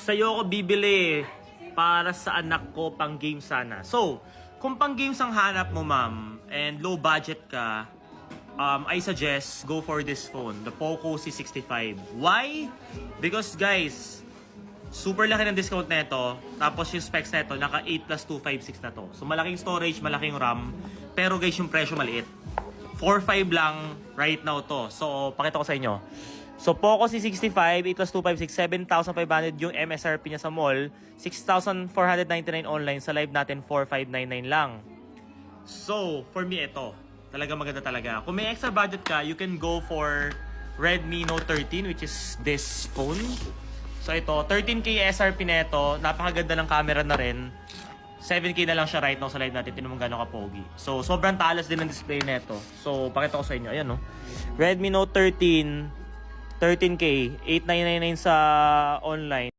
sa'yo ako bibili para sa anak ko pang game sana. So, kung pang games ang hanap mo, ma'am, and low budget ka, I suggest go for this phone, the Poco C65. Why? Because guys, super laki ng discount na ito. Tapos yung specs na ito, naka 8 plus 256 na to. So malaking storage, malaking RAM. Pero guys, yung presyo maliit. 4.5 lang right now to. So, pakita ko sa inyo. So, Poco C65, 8 plus 256, 7,500 yung MSRP niya sa mall. 6,499 online. Sa live natin, 4,599 lang. So, for me, ito. Talaga maganda talaga. Kung may extra budget ka, you can go for Redmi Note 13, which is this phone. So, ito, 13K SRP na ito. Napakaganda ng camera na rin. 7K na lang siya right now sa live natin. Tinan mo gano'ng kapogi. So, sobrang talas din ang display nito. So, pakita ko sa inyo. Ayan, no? Redmi Note 13, 13K, 8,999 sa online.